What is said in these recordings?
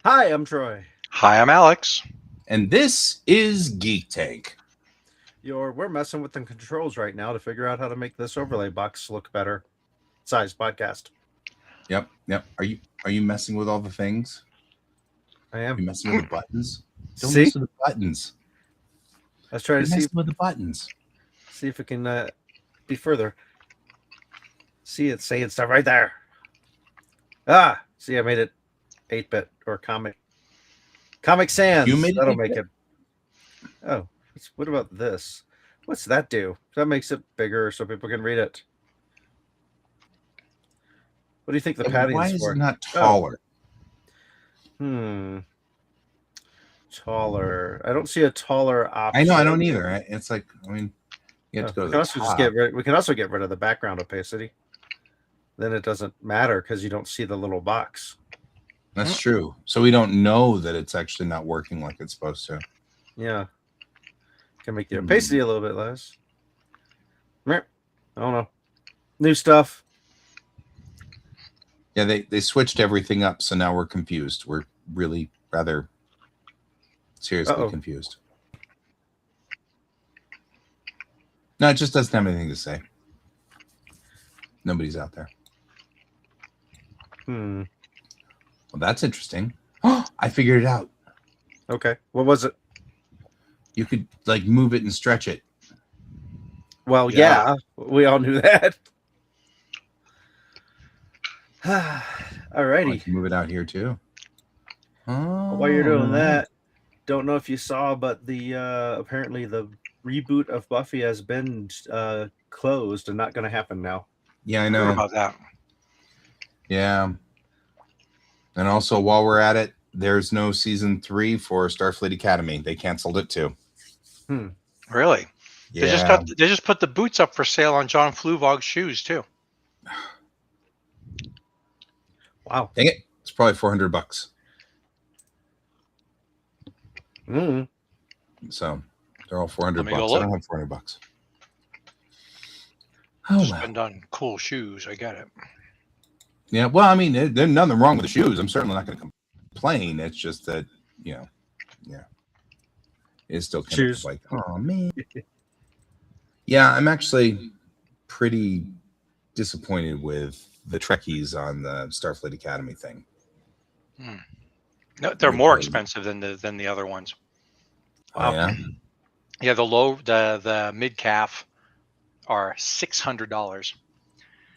Hi, I'm Troy. Hi, I'm Alex. And this is Geek Tank. We're messing with the controls right now to figure out how to make this overlay box look better. Size podcast. Yep. Are you messing with all the things? I Are am. you messing with the buttons? Don't See, mess with the buttons. let's try to You're see messing with the buttons. if it can be further. See it saying stuff right there. See, I made it 8-bit or Comic You Sans. made it That'll 8 make bit. it. Oh, what about this? What's that do? That makes it bigger so people can read it. What do you think the Why padding's is it for? not Oh, taller? hmm. Taller. I don't see a taller I know, I option. don't either. It's like, you have to go We to can the also just top. we can also get rid of the background opacity. Then it doesn't matter because you don't see the little box. That's true. So we don't know that it's actually not working like it's supposed to. Yeah, can make the opacity a little bit less. I don't know. New stuff. Yeah, they switched everything up, so now we're confused. We're really rather seriously Uh-oh. confused. No, it just doesn't have anything to say. Nobody's out there. Hmm. Well, that's interesting. I figured it out. Okay. What was it? You could like move it and stretch it. Well, Yeah. yeah, we all knew that. Alrighty. I can move it out here too. Oh, While you're doing alright. that, don't know if you saw, but the apparently the reboot of Buffy has been closed and not going to happen now. Yeah, I Heard know. about that. Yeah, and also while we're at it, there's no season 3 for Starfleet Academy. They canceled it too. Really? Yeah, They just put the boots up for sale on John Fluvog's shoes too. Wow. dang it! It's probably $400. Mm. So they're all 400 Let me go bucks. I look. don't have $400. Oh well. Spend on cool shoes. I get it. Yeah. Well, I mean, there's nothing wrong with the shoes. I'm certainly not going to complain. It's just that yeah, it's still kind Shoes. of like, oh man. Yeah, I'm actually pretty disappointed with the Trekkies on the Starfleet Academy thing. No, they're more expensive than the other ones. Oh yeah. Yeah, the mid calf are $600,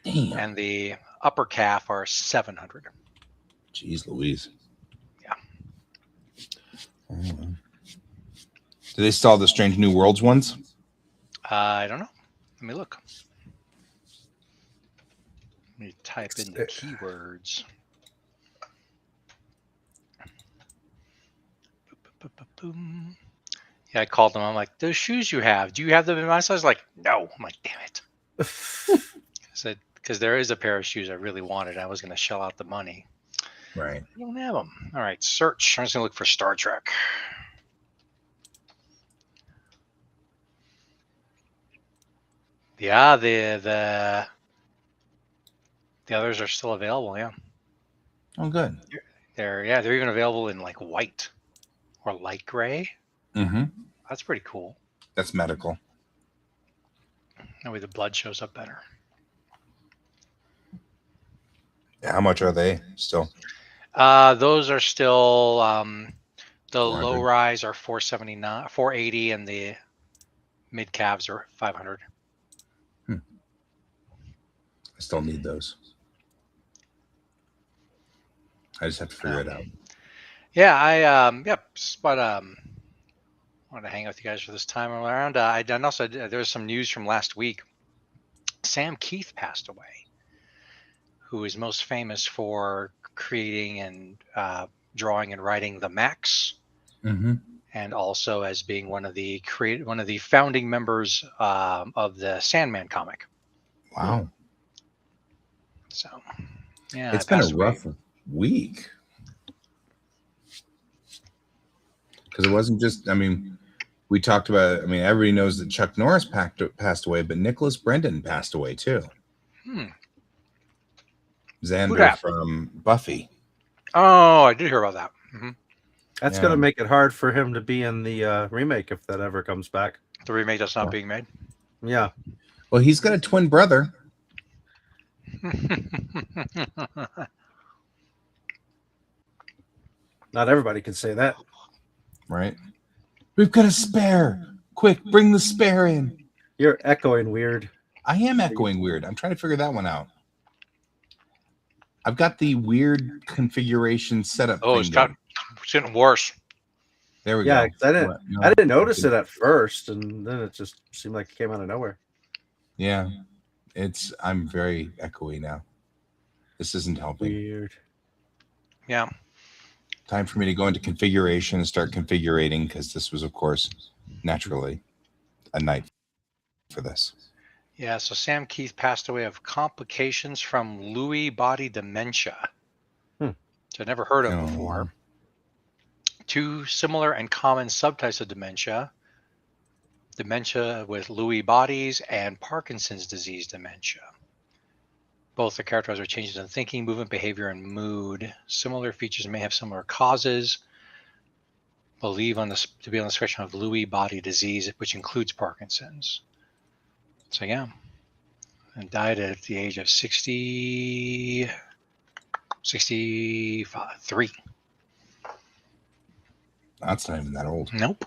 Damn. and the upper calf are $700. Jeez Louise. Yeah. Oh, well. Do they still have the Strange New Worlds ones? I don't know. Let me look. Let me type in the keywords. Boom. Yeah, I called them. I'm like, those shoes you have, do you have them in my size? Like, no. I'm like, damn it. Because there is a pair of shoes I really wanted. I was going to shell out the money. Right. I don't have them. All right, search. I'm just going to look for Star Trek. Yeah, the others are still available. Yeah. Oh, good. They're even available in like white or light gray. Mm-hmm. That's pretty cool. That's medical. That way the blood shows up better. Yeah, how much are they still? Those are still the 400. low rise are 479, 480, and the mid calves are 500. I still need those. I just have to figure it out. Yeah, but wanted to hang out with you guys for this time around. And also there's some news from last week. Sam Keith passed away, who is most famous for creating and drawing and writing the Max, and also as being one of the founding members of the Sandman comic. Wow. So, yeah, It's been a rough week. Because it wasn't just, we talked about, everybody knows that Chuck Norris passed away, but Nicholas Brendan passed away too. Xander from Buffy. Oh, I did hear about that. hmm That's Yeah. going to make it hard for him to be in the remake if that ever comes back. The remake that's not being made. Yeah. Well, he's got a twin brother. Not everybody can say that. Right? We've got a spare. Quick, bring the spare in. You're echoing weird. I am echoing weird. I'm trying to figure that one out. I've got the weird configuration setup Oh, thing. it's getting worse. There we Yeah, go. 'cause I What? No. didn't notice it at first, and then it just seemed like it came out of nowhere. Yeah. I'm very echoey now. This isn't helping. Weird. Yeah. Time for me to go into configuration and start configurating, because this was, of course, naturally a night for this. Yeah. So Sam Keith passed away of complications from Lewy body dementia, which I'd never heard of before. Two similar and common subtypes of dementia with Lewy bodies and Parkinson's disease dementia. Both are characterized by changes in thinking, movement, behavior, and mood. Similar features may have similar causes. Believed to be on the spectrum of Lewy body disease, which includes Parkinson's. So yeah, and died at the age of 63. That's not even that old. Nope.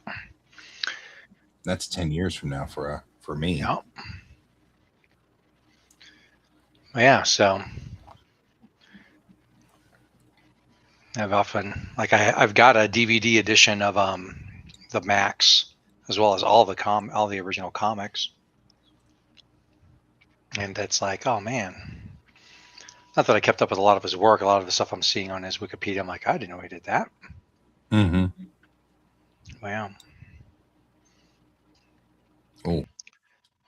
That's 10 years from now for me. Nope. Yeah, so I've often I've got a DVD edition of the Max, as well as all the original comics, and it's like, oh man, not that I kept up with a lot of his work. A lot of the stuff I'm seeing on his Wikipedia, I'm like, I didn't know he did that. Mm-hmm. Wow.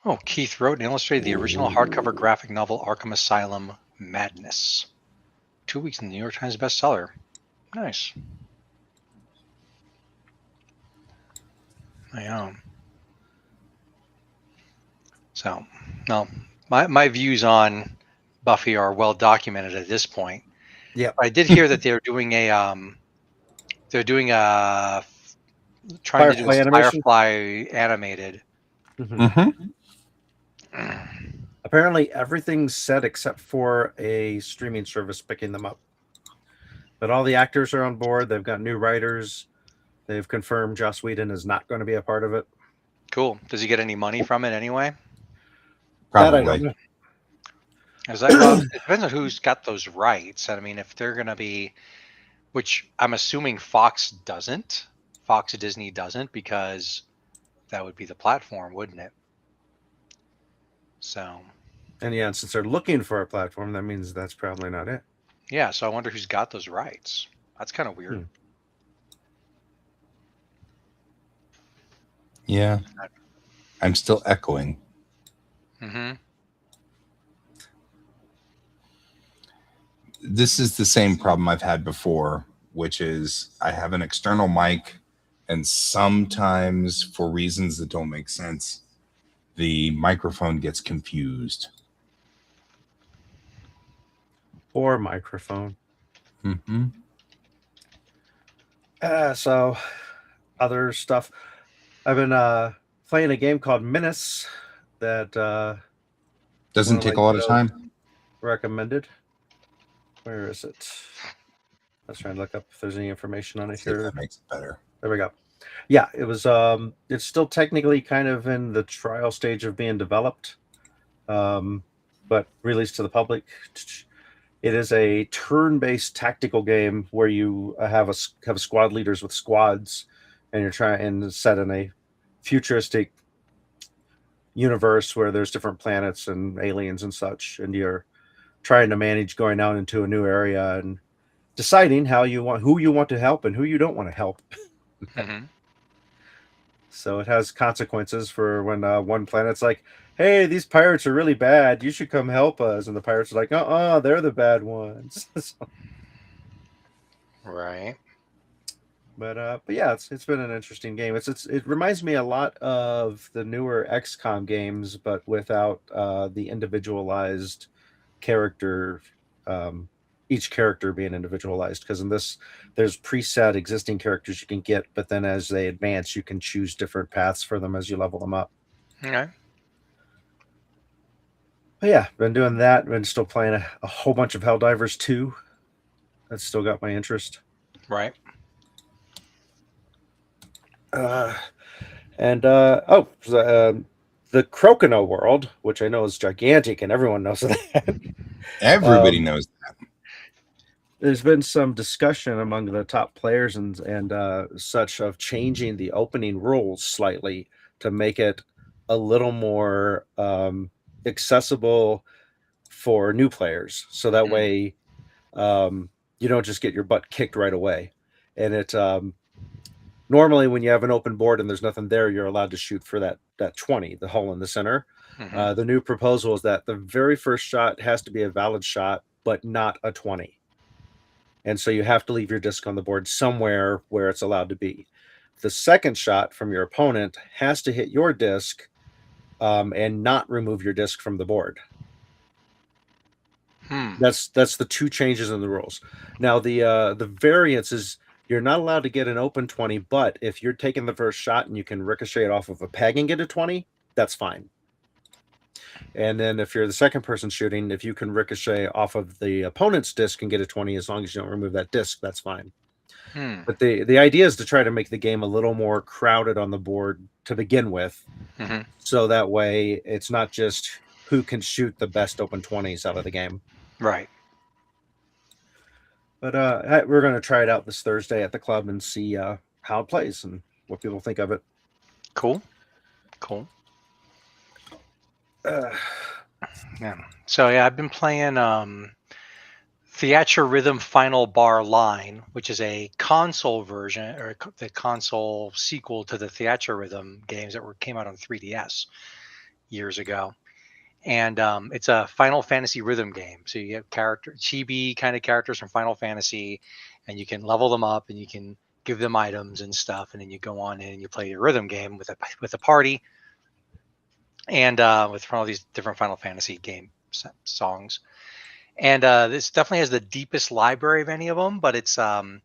Oh, Keith wrote and illustrated the original hardcover graphic novel Arkham Asylum Madness. 2 weeks in the New York Times bestseller. Nice. I know. So, no, my views on Buffy are well documented at this point. Yeah. I did hear that they're doing trying to do Firefly a animation? Firefly animated. mm-hmm. Apparently, everything's set except for a streaming service picking them up. But all the actors are on board. They've got new writers. They've confirmed Joss Whedon is not going to be a part of it. Cool. Does he get any money from it anyway? That I don't Probably. know. Well, it depends on who's got those rights. I mean, if they're going to be, which I'm assuming Fox Disney doesn't, because that would be the platform, wouldn't it? So. And yeah, since they're looking for a platform, that means that's probably not it. Yeah, so I wonder who's got those rights. That's kind of weird. Yeah. I'm still echoing. Mm-hmm. This is the same problem I've had before, which is I have an external mic, and sometimes, for reasons that don't make sense, the microphone gets confused. Or microphone. Mm-hmm. So, other stuff. I've been playing a game called Menace that Doesn't one of take my a lot of kiddos time. recommended. Where is it? Let's try and look up if there's any information on it See if here. that makes it better. There we go. Yeah, it was. It's still technically kind of in the trial stage of being developed, but released to the public. It is a turn-based tactical game where you have squad leaders with squads, and you're trying and set in a futuristic universe where there's different planets and aliens and such, and you're trying to manage going out into a new area and deciding who you want to help and who you don't want to help. Mm-hmm. So it has consequences for when one planet's like, hey, these pirates are really bad, you should come help us, and the pirates are like, they're the bad ones. Right. But yeah, it's been an interesting game. It reminds me a lot of the newer XCOM games, but without the individualized character each character being individualized, because in this there's preset existing characters you can get, but then as they advance you can choose different paths for them as you level them up. Okay. But yeah, been doing that. Been still playing a whole bunch of Helldivers 2. That's still got my interest. Right. The Crocono world, which I know is gigantic and everyone knows that. Everybody knows that. There's been some discussion among the top players and such of changing the opening rules slightly to make it a little more accessible for new players, so that way you don't just get your butt kicked right away. And it normally when you have an open board and there's nothing there, you're allowed to shoot for that 20, the hole in the center. The new proposal is that the very first shot has to be a valid shot, but not a 20. And so you have to leave your disc on the board somewhere where it's allowed to be. The second shot from your opponent has to hit your disc and not remove your disc from the board. That's the two changes in the rules. Now the variance is you're not allowed to get an open 20, but if you're taking the first shot and you can ricochet it off of a peg and get a 20, that's fine. And then if you're the second person shooting, if you can ricochet off of the opponent's disc and get a 20, as long as you don't remove that disc, that's fine. But the idea is to try to make the game a little more crowded on the board to begin with. So that way it's not just who can shoot the best open 20s out of the game. Right. But we're going to try it out this Thursday at the club and see how it plays and what people think of it. Cool. Yeah. So yeah, I've been playing Theatre Rhythm Final Bar Line, which is a console version or the console sequel to the Theatre Rhythm games that came out on 3DS years ago. And it's a Final Fantasy rhythm game. So you get chibi kind of characters from Final Fantasy, and you can level them up and you can give them items and stuff, and then you go on in and you play your rhythm game with a party, and with all these different Final Fantasy game songs. And this definitely has the deepest library of any of them, but it's I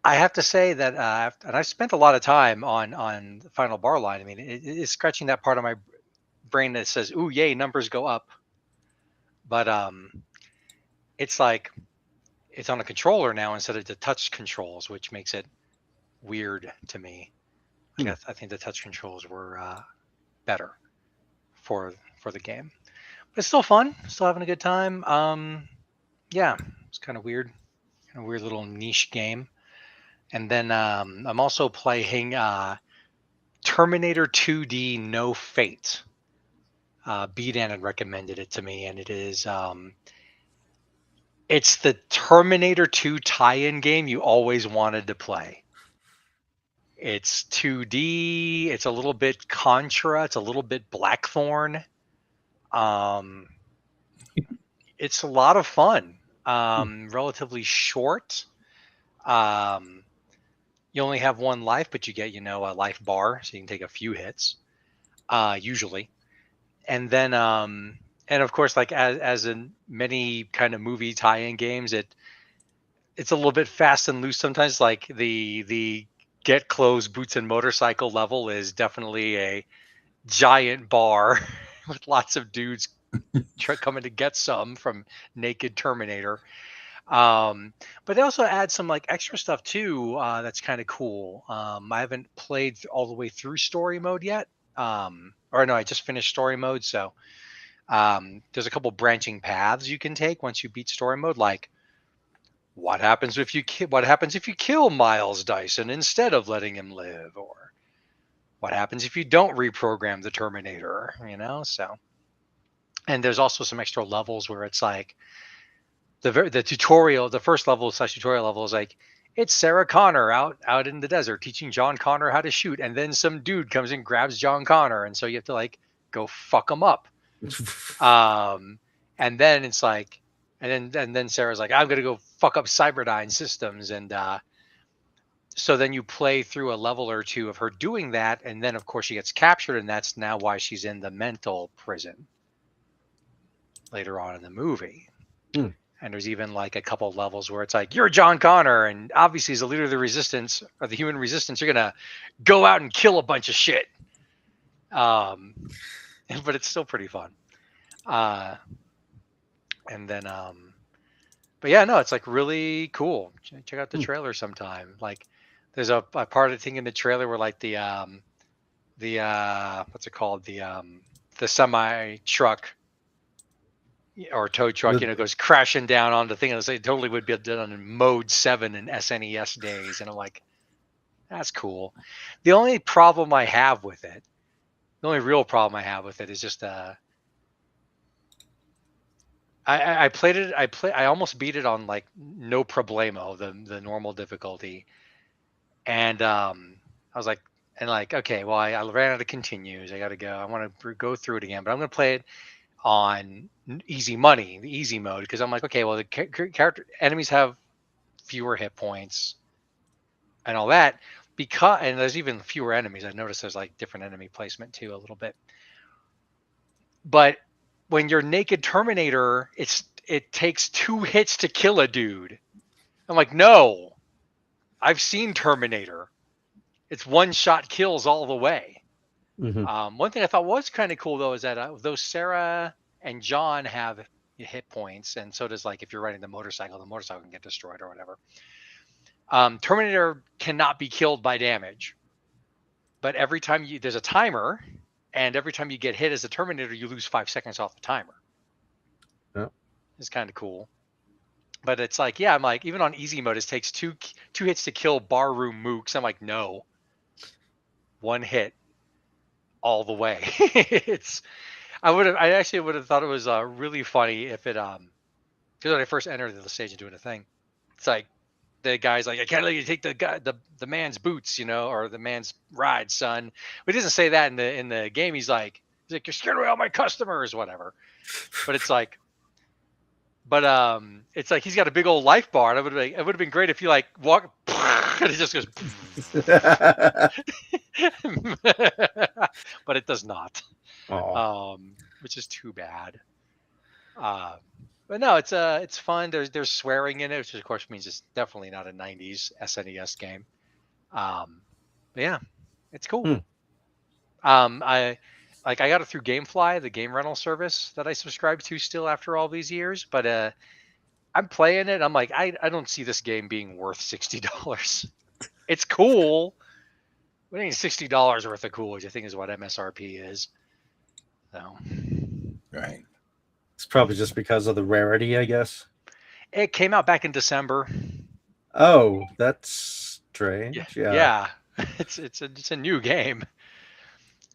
have to say that and I've spent a lot of time on the Final Bar Line. I mean, it is scratching that part of my brain that says, "Ooh, yay, numbers go up." But it's like it's on a controller now instead of the touch controls, which makes it weird to me. I think the touch controls were better for the game, but it's still fun. Still having a good time. Yeah, it's kind of weird little niche game. And then I'm also playing Terminator 2D No Fate. B-Dan had recommended it to me, and it is it's the Terminator 2 tie-in game you always wanted to play. It's 2D, it's a little bit Contra, it's a little bit Blackthorn. It's a lot of fun. Relatively short. You only have one life, but you get, a life bar, so you can take a few hits, usually. And then, and of course, like as in many kind of movie tie-in games, it's a little bit fast and loose sometimes. Like the get clothes, boots, and motorcycle level is definitely a giant bar with lots of dudes coming to get some from Naked Terminator. But they also add some like extra stuff too. That's kind of cool. I haven't played all the way through story mode yet. Or no, I just finished story mode. So there's a couple branching paths you can take once you beat story mode. Like, what happens if you kill Miles Dyson instead of letting him live, or what happens if you don't reprogram the Terminator? So. And there's also some extra levels where it's like the tutorial, the first level / tutorial level is like, it's Sarah Connor out in the desert teaching John Connor how to shoot, and then some dude comes and grabs John Connor, and so you have to like go fuck him up. And then it's like, and then Sarah's like, I'm gonna go fuck up Cyberdyne Systems, and so then you play through a level or two of her doing that, and then of course she gets captured, and that's now why she's in the mental prison later on in the movie. And there's even like a couple of levels where it's like, you're John Connor, and obviously as the leader of the resistance or the human resistance, you're gonna go out and kill a bunch of shit. But it's still pretty fun. And then but yeah, no, it's like really cool. Check out the trailer sometime. Like there's a part of the thing in the trailer where like the what's it called? The semi truck or tow truck, goes crashing down on the thing, and it totally would be done in mode 7 in SNES days. And I'm like, that's cool. The only problem I have with it, the only real problem I have with it is just I played it. I almost beat it on like no problemo, the normal difficulty, and I was like, okay, well, I ran out of continues. I got to go. I want to go through it again, but I'm going to play it on easy money, the easy mode, because I'm like, okay, well, the character enemies have fewer hit points and all that, and there's even fewer enemies. I noticed there's like different enemy placement too, a little bit, but when you're naked Terminator, it takes 2 hits to kill a dude. I'm like, no, I've seen Terminator. It's one shot kills all the way. Mm-hmm. One thing I thought was kind of cool though is that though Sarah and John have hit points, and so does like if you're riding the motorcycle can get destroyed or whatever. Terminator cannot be killed by damage, but every time there's a timer. And every time you get hit as a Terminator, you lose 5 seconds off the timer. Yeah. It's kind of cool. But it's like, yeah, I'm like, even on easy mode, it takes two hits to kill barroom mooks. I'm like, no. 1 hit all the way. I actually would have thought it was really funny if it because when I first entered the stage and doing a thing, it's like the guy's like, I can't let you take the man's boots, or the man's ride, son. But he doesn't say that in the game. He's like, you're scaring away all my customers, whatever. But it's like, it's like he's got a big old life bar, and it would have been great if you like walk, and it just goes, but it does not. Which is too bad. But no, it's fun. There's swearing in it, which of course means it's definitely not a 90s SNES game. But yeah, it's cool. I got it through GameFly, the game rental service that I subscribe to still after all these years. But I'm playing it. I'm like, I don't see this game being worth $60. It's cool, but it ain't $60 worth of cool, which I think is what MSRP is. So, Right. It's probably just because of the rarity, I guess. It came out back in December. Oh, that's strange. Yeah. It's a new game.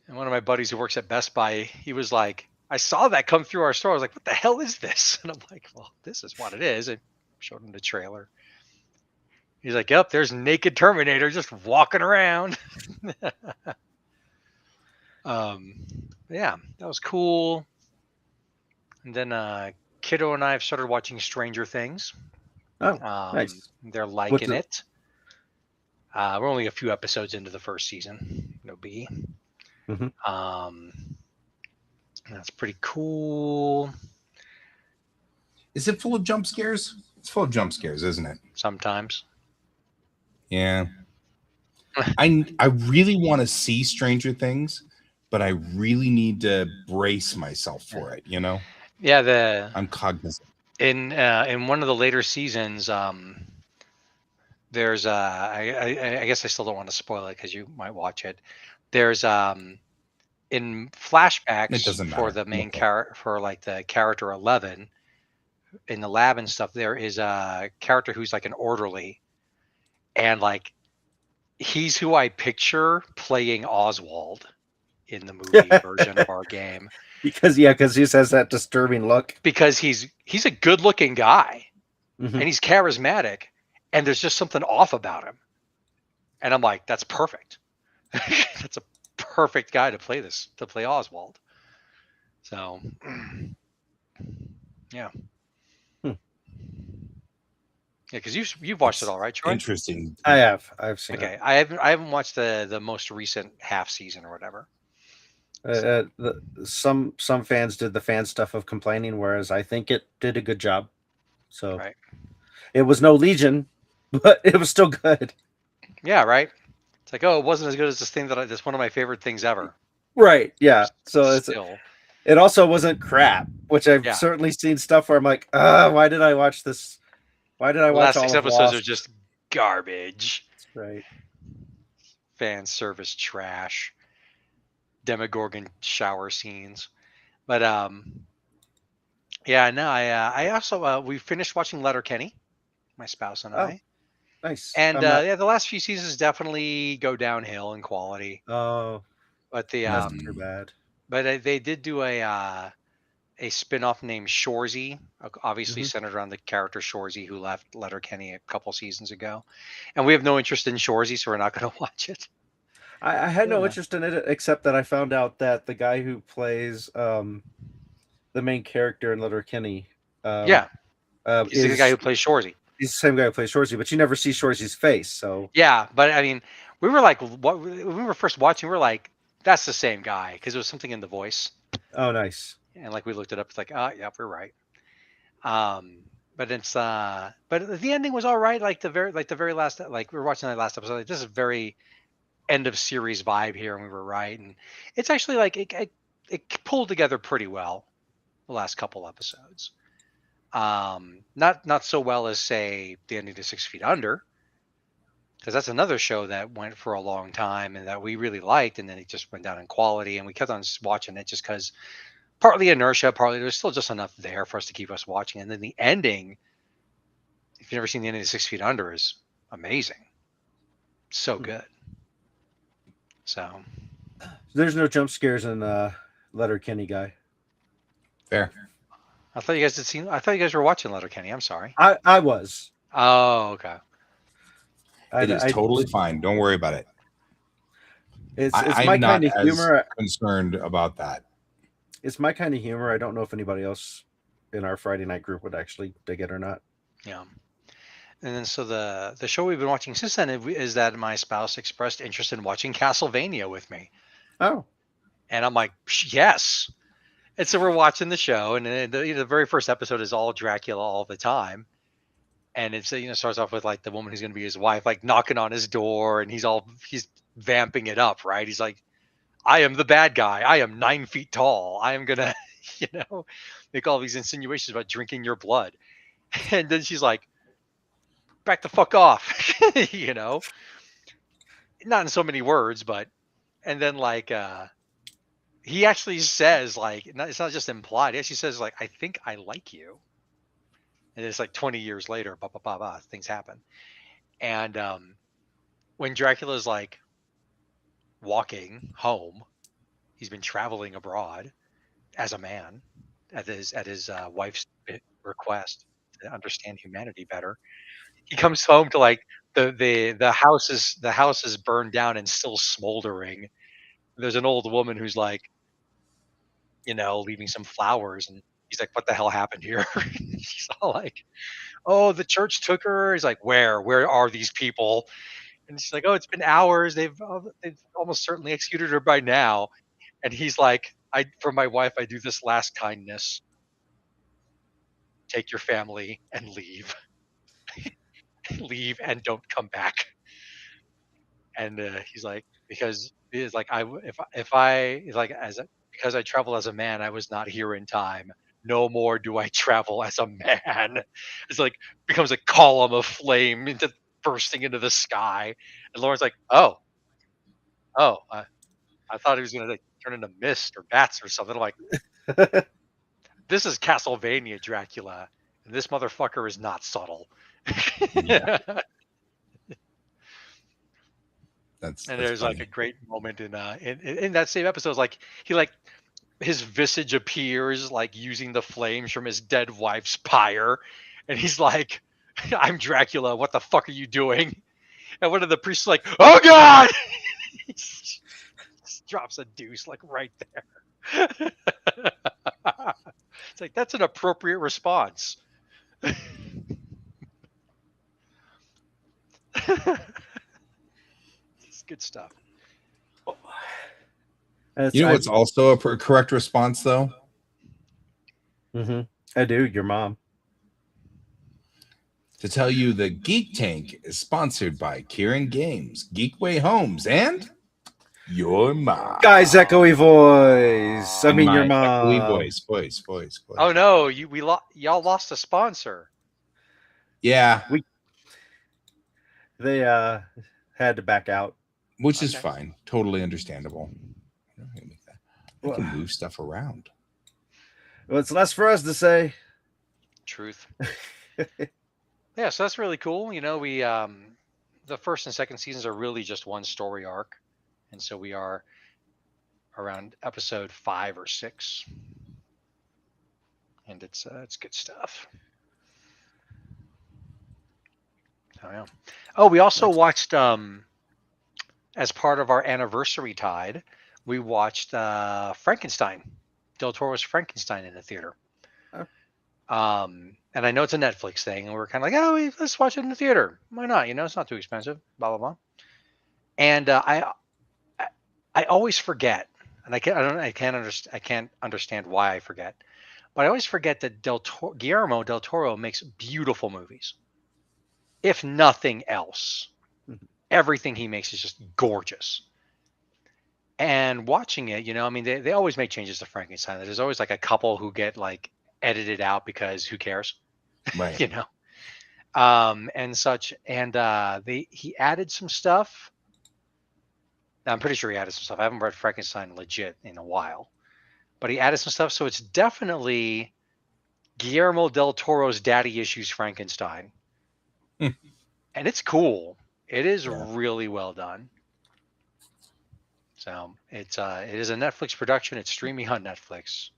And one of my buddies who works at Best Buy, he was like, I saw that come through our store. I was like, what the hell is this? And I'm like, well, this is what it is. I showed him the trailer. He's like, yep, there's naked Terminator just walking around. Yeah, that was cool. And then Kiddo and I have started watching Stranger Things. Oh, nice. They're liking it. We're only a few episodes into the first season. No biggie. Mm-hmm. That's pretty cool. Is it full of jump scares? It's full of jump scares, isn't it? Sometimes. Yeah. I really want to see Stranger Things, but I really need to brace myself for it, Yeah, I'm cognizant. In one of the later seasons, there's I guess I still don't want to spoil it because you might watch it. There's in flashbacks It doesn't for matter. the main character, for like the character 11 in the lab and stuff, there is a character who's like an orderly, and like he's who I picture playing Oswald in the movie version of our game. Because he has that disturbing look. Because he's a good looking guy, Mm-hmm. and he's charismatic, and there's just something off about him. And I'm like, that's perfect. That's a perfect guy to play Oswald. So, yeah. Yeah, because you've watched it all, right, Troy? Interesting. I have. I've seen Okay, it. I haven't watched the most recent half season or whatever. Some fans did the fan stuff of complaining, whereas I think it did a good job. So Right. it was no Legion, but it was still good. Yeah, right. It's like, oh, it wasn't as good as this thing that's one of my favorite things ever. Right. Yeah. So Still, it also wasn't crap, which I've yeah. certainly seen stuff where I'm like, why did I watch this? Why did I The watch last all 6 of episodes are Lost? just garbage. Right. Fan service trash. Demogorgon shower scenes. But yeah, no, I also we finished watching Letterkenny, my spouse and Oh, I. nice. And I'm not. yeah, the last few seasons definitely go downhill in quality. Oh, But the that's too bad. but they did do a spin-off named Shorzy, obviously Hmm. centered around the character Shorzy who left Letterkenny a couple seasons ago. And we have no interest in Shorzy, so we're not going to watch it. I had no Yeah. interest in it except that I found out that the guy who plays the main character in Letterkenny Yeah, he's the guy is who plays Shorzy. he's the same guy who plays Shorzy, but you never see Shorzy's face. So Yeah, but I mean, we were like, what when we were first watching, we were like, that's the same guy because there was something in the voice, oh, nice. and like we looked it up. It's like, oh, yeah, we're right. Um, but but the ending was all right. Like the very last, like we were watching that last episode. Like, this is very end of series vibe here, and we were right. And it's actually like it pulled together pretty well the last couple episodes. Not so well as say the ending to 6 Feet Under, because that's another show that went for a long time and that we really liked, and then it just went down in quality, and we kept on watching it just because partly inertia, partly there's still just enough there for us to keep us watching. And then the ending, if you've never seen the ending of 6 Feet Under, is amazing, so good. So There's no jump scares in Letterkenny guy. Fair. I thought you guys had seen. I thought you guys were watching Letterkenny. I'm sorry. I was. Oh, okay. It is totally fine. Don't worry about it. It's I'm my not kind of as humor. concerned about that. It's my kind of humor. I don't know if anybody else in our Friday night group would actually dig it or not. Yeah. And then so the show we've been watching since then is that my spouse expressed interest in watching Castlevania with me, Oh, and I'm like, yes. And so we're watching the show, and then the very first episode is all Dracula all the time, and it's starts off with like the woman who's going to be his wife like knocking on his door, and he's vamping it up, right? He's like, I am the bad guy. I am 9 feet tall. I am gonna, make all these insinuations about drinking your blood, and then she's like, back the fuck off, not in so many words, but, and then like he actually says like, it's not just implied. He actually says like, I think I like you. And it's like 20 years later, things happen. And when Dracula's like walking home, he's been traveling abroad as a man at his wife's request to understand humanity better. He comes home to like the house is burned down and still smoldering. There's an old woman who's like, leaving some flowers, and he's like, what the hell happened here? She's all like, oh, the church took her. He's like, where are these people? And she's like, oh, it's been hours. They've almost certainly executed her by now. And he's like, for my wife, I do this last kindness. Take your family and leave. Leave and don't come back. And he's like, because he's like, if I like because I travel as a man, I was not here in time. No more do I travel as a man. It's like becomes a column of flame bursting into the sky. And Lauren's like, oh, I thought he was gonna like turn into mist or bats or something. I'm like, this is Castlevania Dracula, and this motherfucker is not subtle. Yeah. That's There's funny. like a great moment in that same episode. Like he like his visage appears like using the flames from his dead wife's pyre, and he's like, I'm Dracula, what the fuck are you doing? And one of the priests is like, oh god. He just drops a deuce like right there. It's like, that's an appropriate response. It's good stuff. You know what's also a correct response, though? Mm-hmm. I do. Your mom. to tell you the Geek Tank is sponsored by Kieran Games, Geekway Homes, and your mom. Guy's echoey voice. I And mean, your my echoey mom. voice. Oh no, y'all lost a sponsor. Yeah, They had to back out. which is Okay. fine. Totally understandable. I can move stuff around. Well, it's less for us to say. Truth. Yeah, so that's really cool. You know, we the first and second seasons are really just one story arc, and so we are around episode 5 or 6, and it's good stuff. Oh yeah. Oh, we also watched as part of our anniversary tide, we watched Frankenstein, Del Toro's Frankenstein in the theater. And I know it's a Netflix thing, and we're kind of like, oh, let's watch it in the theater. Why not? You know, it's not too expensive. Blah blah blah. And I always forget, and I can't understand why I forget, but I always forget that Guillermo del Toro makes beautiful movies. If nothing else, everything he makes is just gorgeous. And watching it, you know, I mean, they always make changes to Frankenstein. There's always like a couple who get like edited out because who cares, Right. you know, and such. And he added some stuff. I'm pretty sure he added some stuff. I haven't read Frankenstein legit in a while, but he added some stuff. So it's definitely Guillermo del Toro's daddy issues Frankenstein, Hmm. and it's cool. It is Yeah. really well done. So it is a Netflix production. It's streaming on Netflix.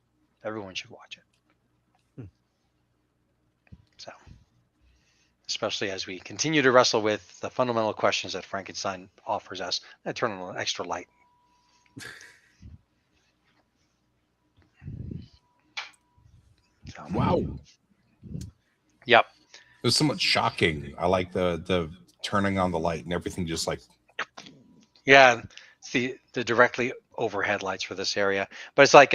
Everyone should watch it. So, especially as we continue to wrestle with the fundamental questions that Frankenstein offers us, I turn on an extra light. So, Wow. Yep. It was somewhat shocking. I like the turning on the light and everything just like Yeah. It's the directly overhead lights for this area, but it's like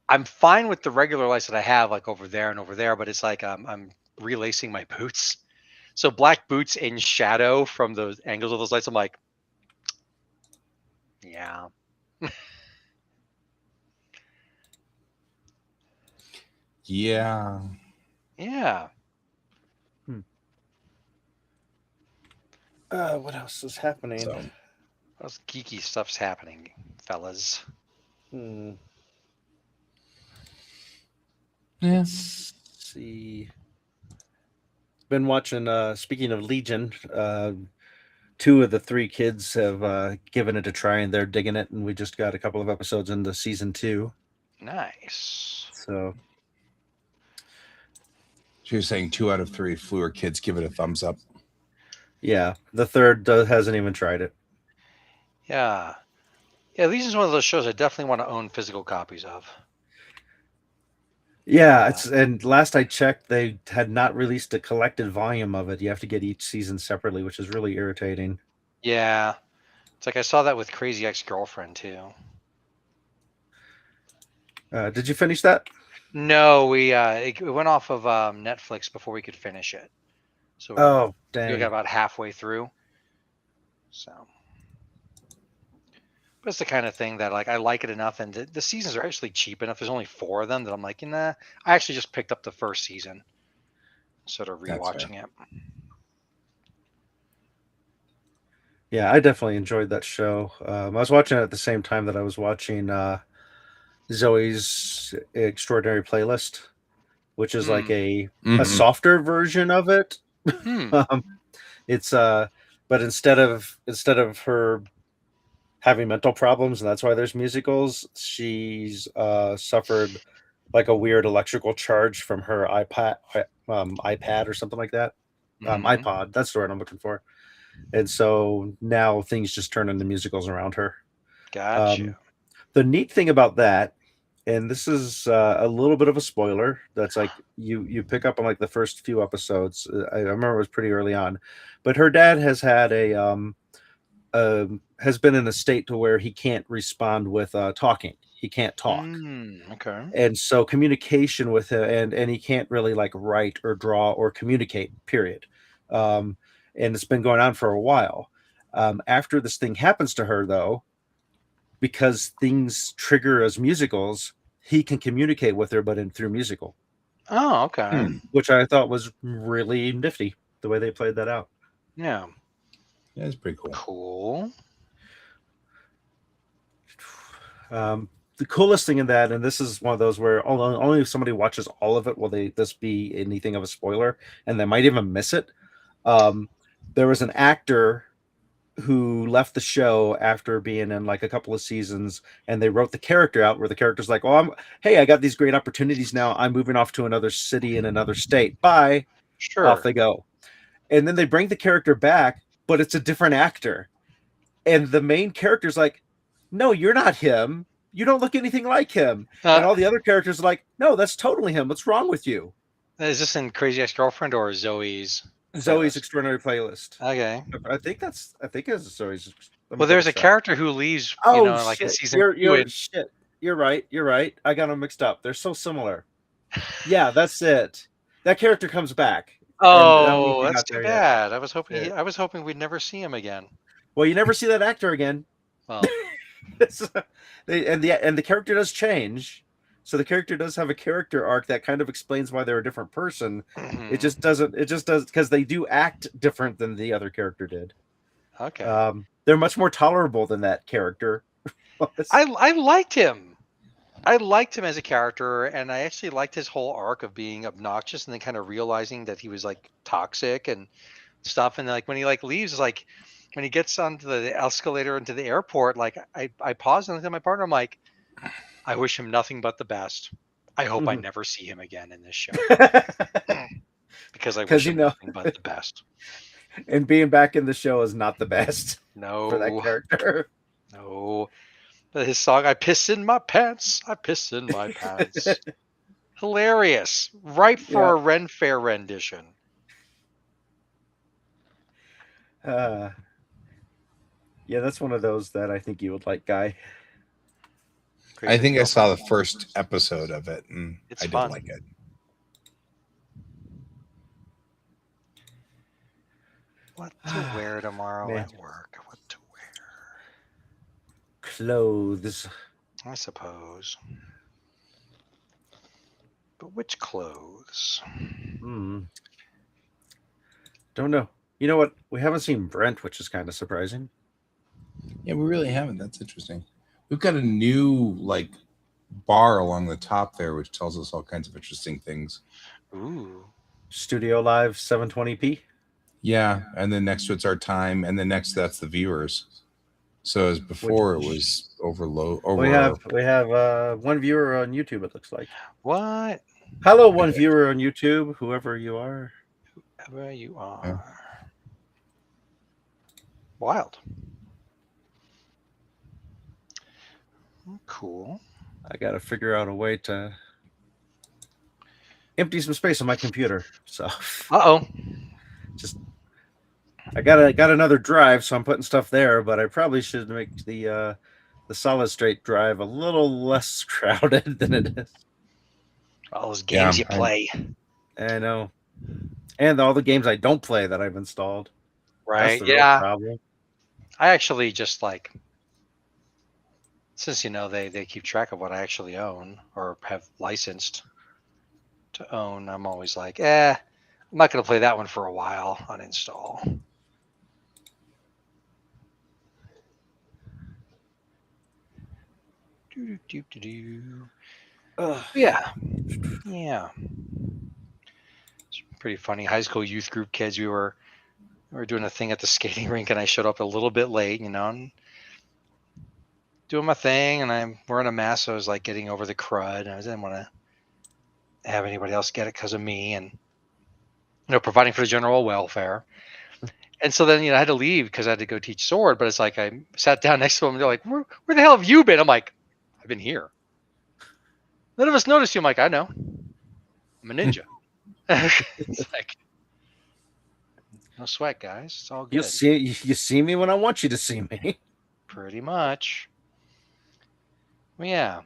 I'm fine with the regular lights that I have, like over there and over there, but it's like I'm relacing my boots. So black boots in shadow from those angles of those lights, I'm like, yeah. yeah. Yeah. What else is happening? So Those geeky stuff's happening, fellas. Hmm. yeah. Let's see. Been watching. Speaking of Legion, 2 of the 3 kids have given it a try, and they're digging it. And we just got a couple of episodes into season 2. Nice. So She was saying 2 out of 3 Fluor kids give it a thumbs up. yeah, the third hasn't even tried it. Yeah. Yeah, Legion's one of those shows I definitely want to own physical copies of. Yeah, and last I checked, they had not released a collected volume of it. You have to get each season separately, which is really irritating. Yeah. It's like I saw that with Crazy Ex-Girlfriend too. Did you finish that? No, it went off of Netflix before we could finish it. So we dang. got about halfway through. So, but it's the kind of thing that like I like it enough, and the seasons are actually cheap enough. There's only 4 of them that I'm like, nah. I actually just picked up the first season, sort of rewatching it. Yeah, I definitely enjoyed that show. I was watching it at the same time that I was watching Zoe's Extraordinary Playlist, which is like a softer version of it. It's but instead of her having mental problems, and that's why there's musicals, she's suffered like a weird electrical charge from her iPad or something like that. iPod, that's the word I'm looking for. And so now things just turn into musicals around her. Gotcha. The neat thing about that, and this is a little bit of a spoiler, that's like you pick up on like the first few episodes. I remember it was pretty early on, but her dad has had has been in a state to where he can't respond with talking. He can't talk. Okay. And so communication with him, and he can't really like write or draw or communicate, period. And it's been going on for a while. After this thing happens to her, though, because things trigger as musicals, he can communicate with her, but through musical, Oh, okay. which I thought was really nifty the way they played that out. Yeah. Yeah, it's pretty cool. Cool. The coolest thing in that, and this is one of those where only if somebody watches all of it will this be anything of a spoiler, and they might even miss it. There was an actor who left the show after being in like a couple of seasons, and they wrote the character out where the character's like, "Oh, I got these great opportunities now. I'm moving off to another city in another state. Bye." Sure. Off they go. And then they bring the character back, but it's a different actor. And the main character's like, "No, you're not him. You don't look anything like him." And all the other characters are like, "No, that's totally him. What's wrong with you?" Is this in Crazy Ex-Girlfriend or Zoe's? Zoe's Extraordinary Playlist. Okay. I think it's Zoe's. Well, there's a character who leaves, like in season You're right. I got them mixed up. They're so similar. Yeah, that's it. That character comes back. Oh, that's too bad. I was hoping we'd never see him again. Well, you never see that actor again. Well, and the character does change. So the character does have a character arc that kind of explains why they're a different person. It just does because they do act different than the other character did. Okay. They're much more tolerable than that character. I liked him. I liked him as a character, and I actually liked his whole arc of being obnoxious and then kind of realizing that he was like toxic and stuff. And like when he like leaves, like when he gets onto the escalator into the airport, like I paused and looked at my partner. I'm like, I wish him nothing but the best. I hope I never see him again in this show. Because I wish him nothing but the best. And being back in the show is not the best. No. For that character. No. But his song, I piss in my pants. I piss in my pants. Hilarious. Right for a Ren Fair rendition. Yeah, that's one of those that I think you would like, Guy. I think I saw the first episode of it, and I did like it. What to wear tomorrow at work? What to wear? Clothes. I suppose. But which clothes? Don't know. You know what? We haven't seen Brent, which is kind of surprising. Yeah, we really haven't. That's interesting. We've got a new like bar along the top there, which tells us all kinds of interesting things. Ooh. Studio Live 720p. Yeah, and then next to it's our time, and then next to that's the viewers. So as before, it was overload. We have one viewer on YouTube. It looks like. What? Hello, one viewer on YouTube. Whoever you are. Whoever you are. Yeah. Wild. Cool. I got to figure out a way to empty some space on my computer. So. Just. I got another drive, so I'm putting stuff there. But I probably should make the solid state drive a little less crowded than it is. All those games you play. I know, and all the games I don't play that I've installed. Right? That's the real problem. I actually just like. Since they keep track of what I actually own or have licensed to own, I'm always like, I'm not going to play that one for a while. Uninstall. Yeah. It's pretty funny. High school youth group kids. We were doing a thing at the skating rink, and I showed up a little bit late, and doing my thing, and I'm wearing a mask, so I was like getting over the crud, and I didn't want to have anybody else get it because of me, and providing for the general welfare. And so then I had to leave because I had to go teach sword. But it's like I sat down next to them, and they're like, "Where the hell have you been?" I'm like, "I've been here. None of us noticed you." I'm like, "I know. I'm a ninja." It's like, no sweat, guys. It's all good. You see me when I want you to see me. Pretty much. Well, yeah.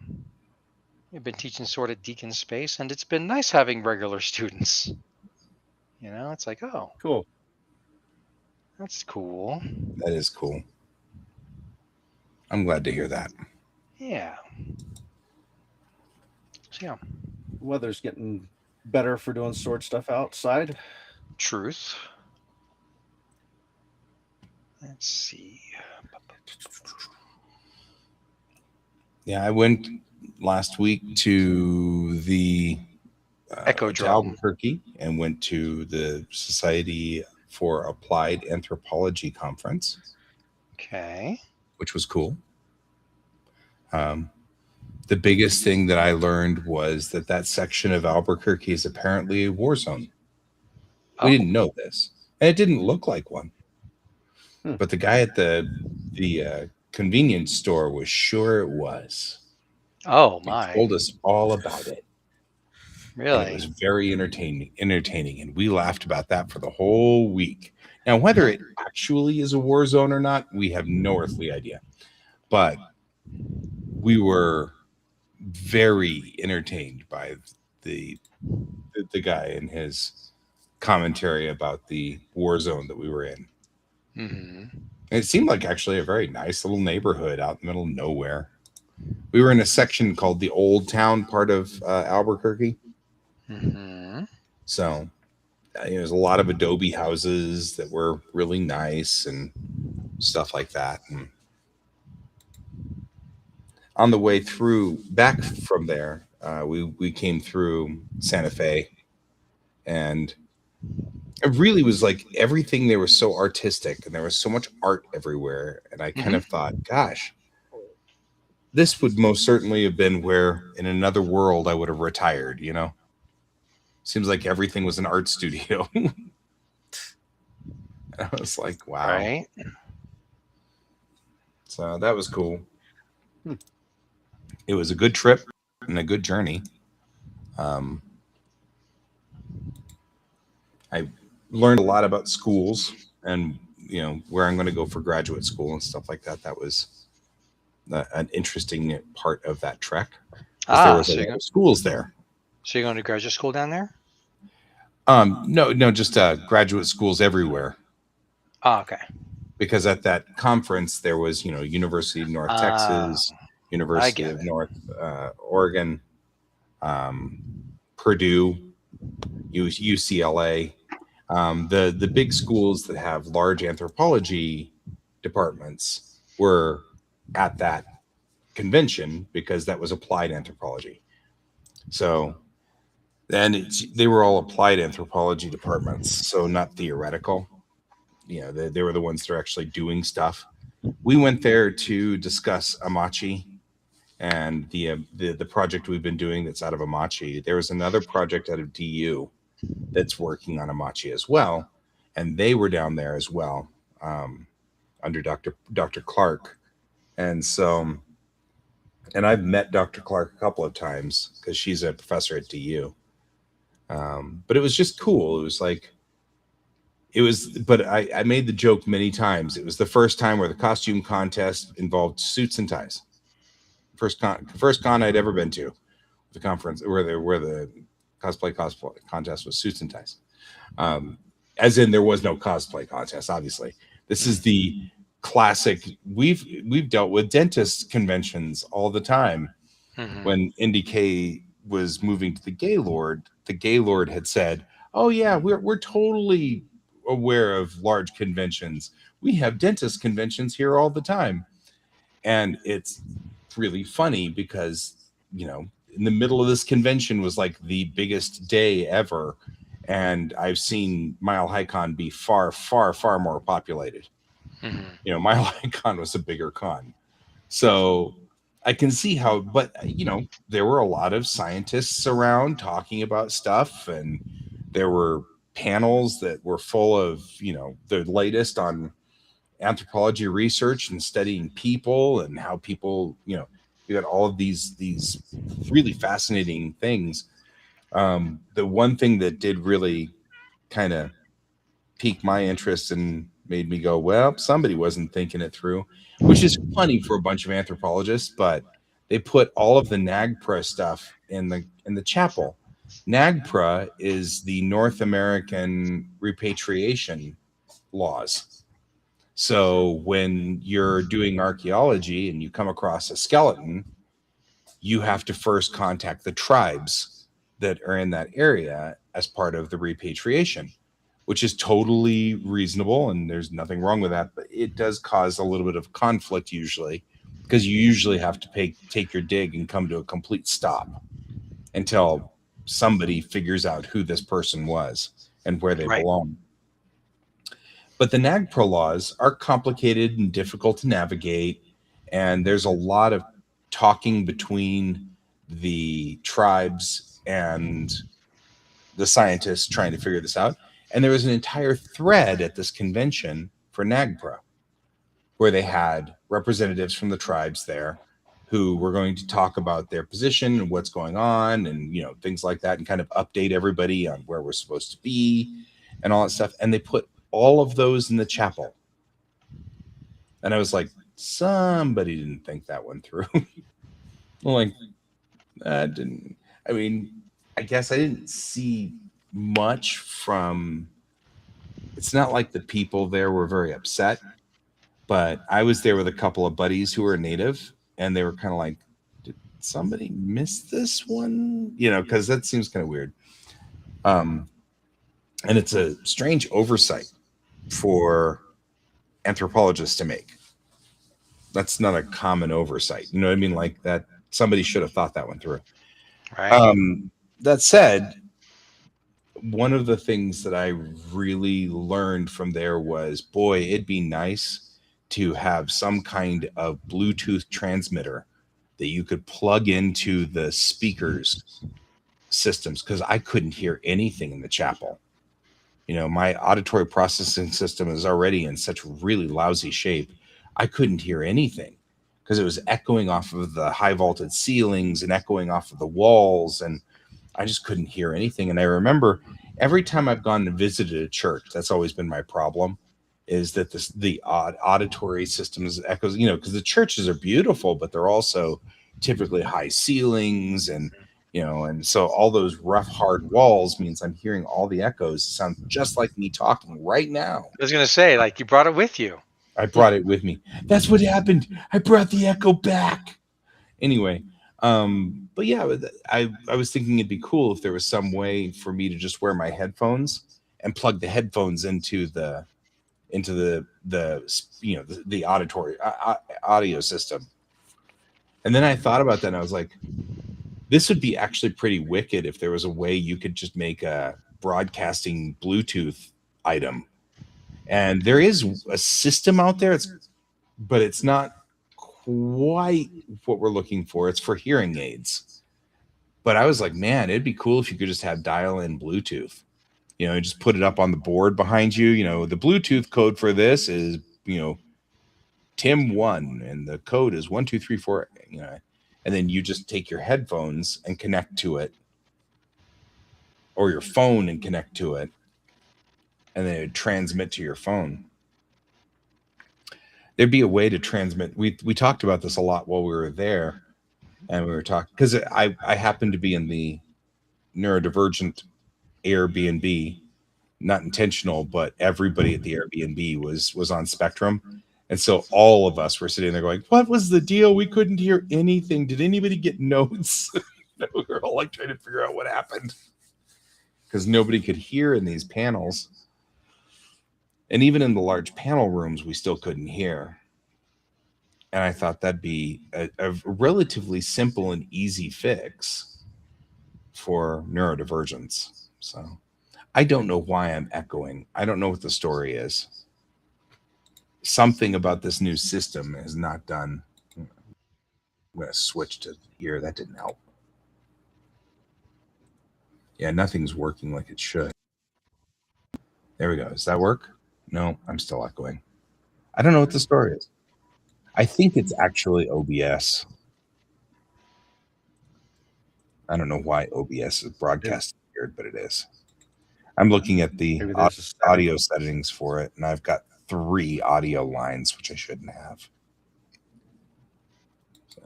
We've been teaching sort of Deacon Space, and it's been nice having regular students. You know, it's like, oh, Cool. that's cool. That is cool. I'm glad to hear that. Yeah. So, yeah. Weather's getting better for doing sword stuff outside. Truth. Let's see. Yeah, I went last week to the Echo to Drum. Albuquerque and went to the Society for Applied Anthropology conference, Okay. which was cool. The biggest thing that I learned was that section of Albuquerque is apparently a war zone. We didn't know this, and it didn't look like one. But the guy at the convenience store was sure it was. Oh He my. told us all about it. And it Really? was very entertaining, and we laughed about that for the whole week. Now, whether it actually is a war zone or not, we have no earthly idea. But we were very entertained by the guy and his commentary about the war zone that we were in. Mm-hmm. And it seemed like actually a very nice little neighborhood out in the middle of nowhere. We were in a section called the Old Town part of Albuquerque. Mm-hmm. So there's a lot of adobe houses that were really nice and stuff like that. And on the way through back from there, we came through Santa Fe, and it really was like everything there was so artistic and there was so much art everywhere. And I kind of thought, gosh, this would most certainly have been where in another world I would have retired, you know? Seems like everything was an art studio. I was like, wow. Right. So that was cool. It was a good trip and a good journey. I learned a lot about schools and where I'm going to go for graduate school and stuff like that. That was an interesting part of that trek. There was a lot of schools there. So you're going to graduate school down there? No, just graduate schools everywhere. Oh, okay. Because at that conference there was, University of North Texas, University of North Oregon, Purdue, UCLA, the big schools that have large anthropology departments were at that convention because that was applied anthropology. So then they were all applied anthropology departments, so not theoretical. They were the ones that are actually doing stuff. We went there to discuss Amachi and the project we've been doing that's out of Amachi. There was another project out of DU that's working on Amachi as well, and they were down there as well under Dr. Clark. And so, and I've met Dr. Clark a couple of times because she's a professor at DU. But it was just cool. It was like, but I made the joke many times. It was the first time where the costume contest involved suits and ties. First con I'd ever been to, the conference where the cosplay contest was suits and ties. As in there was no cosplay contest, obviously. This is the classic. We've dealt with dentist conventions all the time. When IndieK was moving to the Gaylord had said, "Oh yeah, we're totally aware of large conventions. We have dentist conventions here all the time." And it's really funny because, in the middle of this convention was like the biggest day ever. And I've seen Mile High Con be far, far, far more populated. Mile High Con was a bigger con. So I can see how, but there were a lot of scientists around talking about stuff, and there were panels that were full of, the latest on anthropology research and studying people and how people, you got all of these really fascinating things. The one thing that did really kind of pique my interest and made me go, well, somebody wasn't thinking it through, which is funny for a bunch of anthropologists, but they put all of the NAGPRA stuff in the chapel. NAGPRA is the North American repatriation laws. So when you're doing archaeology and you come across a skeleton, you have to first contact the tribes that are in that area as part of the repatriation, which is totally reasonable and there's nothing wrong with that, but it does cause a little bit of conflict usually, because you usually have to take your dig and come to a complete stop until somebody figures out who this person was and where they Right. belong. But the NAGPRA laws are complicated and difficult to navigate, and there's a lot of talking between the tribes and the scientists trying to figure this out. And there was an entire thread at this convention for NAGPRA where they had representatives from the tribes there who were going to talk about their position and what's going on and, you know, things like that, and kind of update everybody on where we're supposed to be and all that stuff. And they put all of those in the chapel. And I was like, somebody didn't think that one through. Like, that didn't, I mean, I guess I didn't see much from, it's not like the people there were very upset, but I was there with a couple of buddies who were native, and they were kind of like, did somebody miss this one? You know, because that seems kind of weird. And it's a strange oversight for anthropologists to make. That's not a common oversight. You know what I mean? Like that, somebody should have thought that one through. Right. That said, one of the things that I really learned from there was, boy, it'd be nice to have some kind of Bluetooth transmitter that you could plug into the speakers systems, because I couldn't hear anything in the chapel. You know, my auditory processing system is already in such really lousy shape. I couldn't hear anything because it was echoing off of the high vaulted ceilings and echoing off of the walls, and I just couldn't hear anything. And I remember every time I've gone and visited a church, that's always been my problem, is that the auditory systems echoes, you know, because the churches are beautiful, but they're also typically high ceilings, and you know, and so all those rough, hard walls means I'm hearing all the echoes sound just like me talking right now. I was gonna say, like, you brought it with you. I brought it with me. That's what happened. I brought the echo back. Anyway, but yeah, I was thinking it'd be cool if there was some way for me to just wear my headphones and plug the headphones into the you know, the auditory audio system. And then I thought about that and I was like, this would be actually pretty wicked if there was a way you could just make a broadcasting Bluetooth item. And there is a system out there, but it's not quite what we're looking for. It's for hearing aids. But I was like, man, it'd be cool if you could just have dial-in Bluetooth. You know, just put it up on the board behind you. You know, the Bluetooth code for this is, you know, Tim1, and the code is 1234. You know, and then you just take your headphones and connect to it, or your phone and connect to it, and then it would transmit to your phone. There'd be a way to transmit. We talked about this a lot while we were there, and we were talking because I happened to be in the neurodivergent Airbnb, not intentional, but everybody at the Airbnb was on spectrum. And so all of us were sitting there going, what was the deal? We couldn't hear anything. Did anybody get notes? We were all like trying to figure out what happened because nobody could hear in these panels. And even in the large panel rooms, we still couldn't hear. And I thought that'd be a relatively simple and easy fix for neurodivergence. So I don't know why I'm echoing. I don't know what the story is. Something about this new system is not done. I'm going to switch to here. That didn't help. Yeah, nothing's working like it should. There we go. Does that work? No, I'm still echoing. I don't know what the story is. I think it's actually OBS. I don't know why OBS is broadcasting weird, but it is. I'm looking at the audio settings for it, and I've got 3 audio lines, which I shouldn't have. So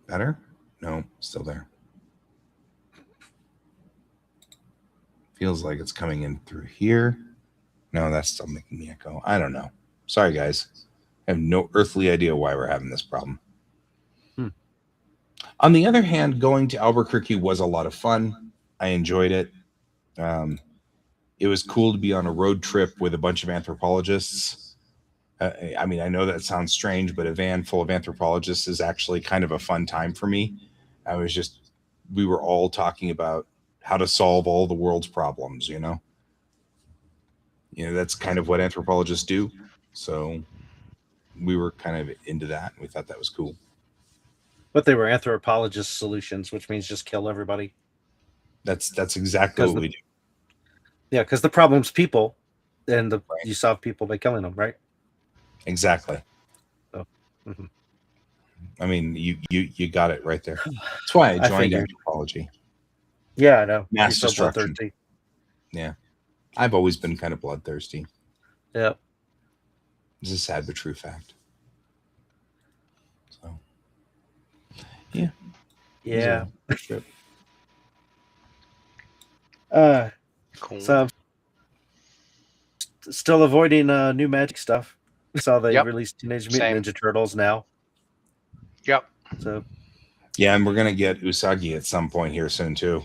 better? No, still there. Feels like it's coming in through here. No, that's still making me echo. I don't know. Sorry, guys. I have no earthly idea why we're having this problem. On the other hand, going to Albuquerque was a lot of fun. I enjoyed it. It was cool to be on a road trip with a bunch of anthropologists. I mean, I know that sounds strange, but a van full of anthropologists is actually kind of a fun time for me. We were all talking about how to solve all the world's problems, you know? That's kind of what anthropologists do. So we were kind of into that. We thought that was cool. But they were anthropologist solutions, which means just kill everybody. That's exactly what we do. Yeah, because the problem's people, and you solve people by killing them, right? Exactly. So, I mean, you got it right there. That's why I joined anthropology. Yeah, I know. Mass You're so destruction. bloodthirsty. Yeah. I've always been kind of bloodthirsty. Yeah. It's a sad but true fact. So, yeah. Yeah. Cool. So I'm still avoiding new Magic stuff. Saw they released Teenage Mutant Ninja Turtles now. Yep. So yeah, and we're gonna get Usagi at some point here soon too.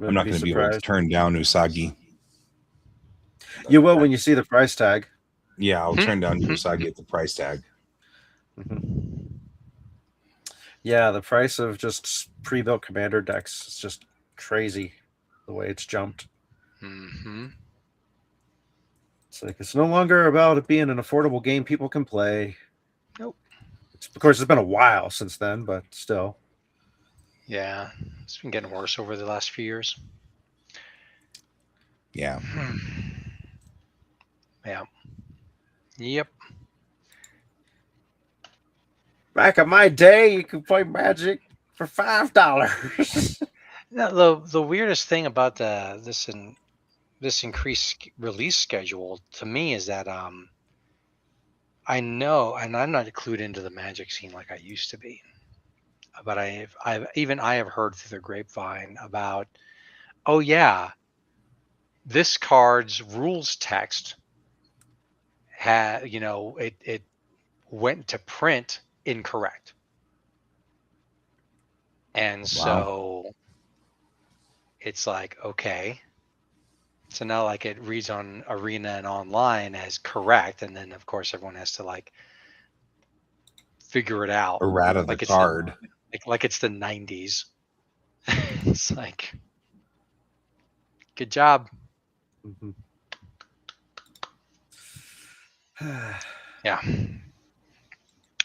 I'm not going to be able to turn down Usagi. You will when you see the price tag. Yeah, I'll turn down Usagi at the price tag. Yeah, the price of just pre-built commander decks is just crazy the way it's jumped. It's like it's no longer about it being an affordable game people can play. Nope. Of course, it's been a while since then, but still. Yeah, it's been getting worse over the last few years. Yeah. Yeah. Yep. Back in my day, you could play Magic for $5. Now, the weirdest thing about this increased release schedule to me is that I know, and I'm not clued into the Magic scene like I used to be, but I have heard through the grapevine about, oh yeah, this card's rules text it went to print incorrect, and so it's like, okay, so now like it reads on Arena and online as correct, and then of course everyone has to like figure it out. Errata the card. Like it's the 90s. It's like, good job. Yeah.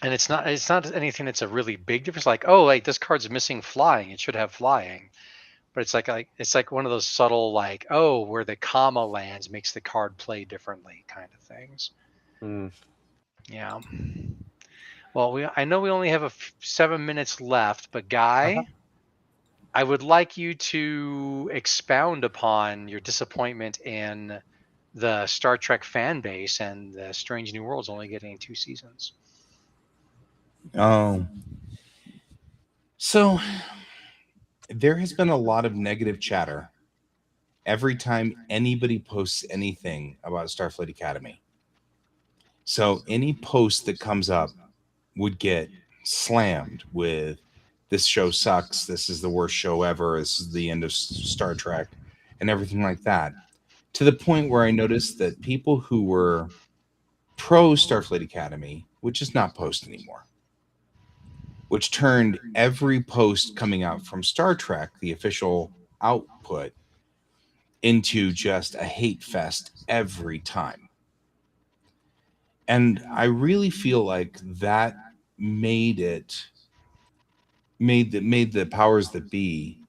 And it's not anything that's a really big difference. Like, oh, like this card's missing flying. It should have flying. But it's like one of those subtle, like, oh, where the comma lands makes the card play differently kind of things. Yeah. Well, I know we only have 7 minutes left, but Guy, I would like you to expound upon your disappointment in the Star Trek fan base and the Strange New Worlds only getting 2 seasons. Oh. So there has been a lot of negative chatter every time anybody posts anything about Starfleet Academy. So any post that comes up would get slammed with, this show sucks, this is the worst show ever, this is the end of Star Trek, and everything like that. To the point where I noticed that people who were pro Starfleet Academy would just not post anymore, which turned every post coming out from Star Trek, the official output, into just a hate fest every time. And I really feel like that made the powers that be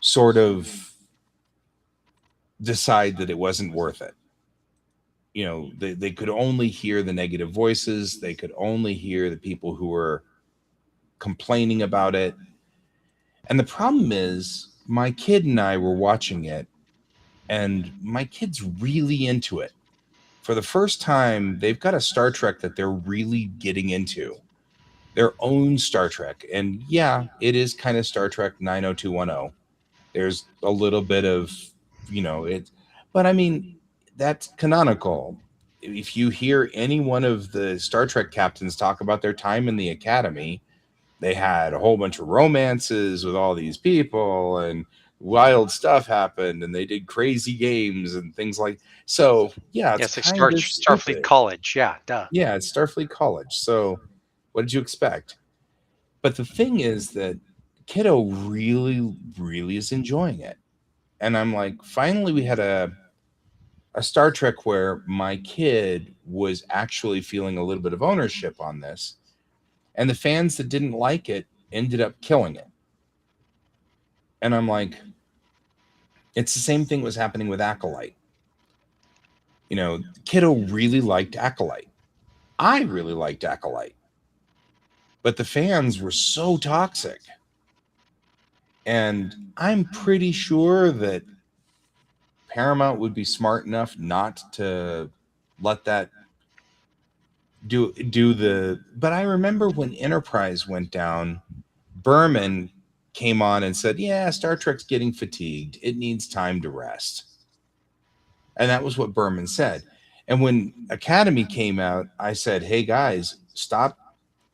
sort of decide that it wasn't worth it. You know, they could only hear the negative voices. They could only hear the people who were complaining about it. And the problem is, my kid and I were watching it, and my kid's really into it. For the first time, they've got a Star Trek that they're really getting into, their own Star Trek. And yeah, it is kind of Star Trek 90210. There's a little bit of, it, but I mean, that's canonical. If you hear any one of the Star Trek captains talk about their time in the Academy, they had a whole bunch of romances with all these people, and wild stuff happened, and they did crazy games and things like. So yeah, it's Yes, like kind of Starfleet stupid. College. Yeah, duh. Yeah, it's Starfleet College. So what did you expect? But the thing is that kiddo really, really is enjoying it. And I'm like, finally we had a Star Trek where my kid was actually feeling a little bit of ownership on this. And the fans that didn't like it ended up killing it. And I'm like, it's the same thing was happening with Acolyte. Kiddo really liked Acolyte. I really liked Acolyte. But the fans were so toxic. And I'm pretty sure that Paramount would be smart enough not to let that do the. But I remember when Enterprise went down, Berman came on and said, yeah, Star Trek's getting fatigued. It needs time to rest. And that was what Berman said. And when Academy came out, I said, hey guys, stop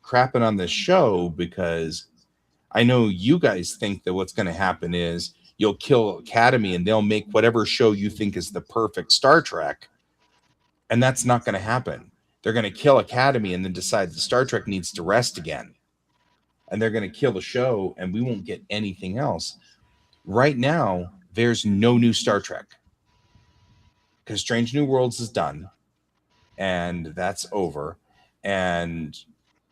crapping on this show, because I know you guys think that what's going to happen is you'll kill Academy and they'll make whatever show you think is the perfect Star Trek. And that's not going to happen. They're going to kill Academy and then decide the Star Trek needs to rest again. And they're going to kill the show and we won't get anything else. Right now, there's no new Star Trek, because Strange New Worlds is done and that's over. And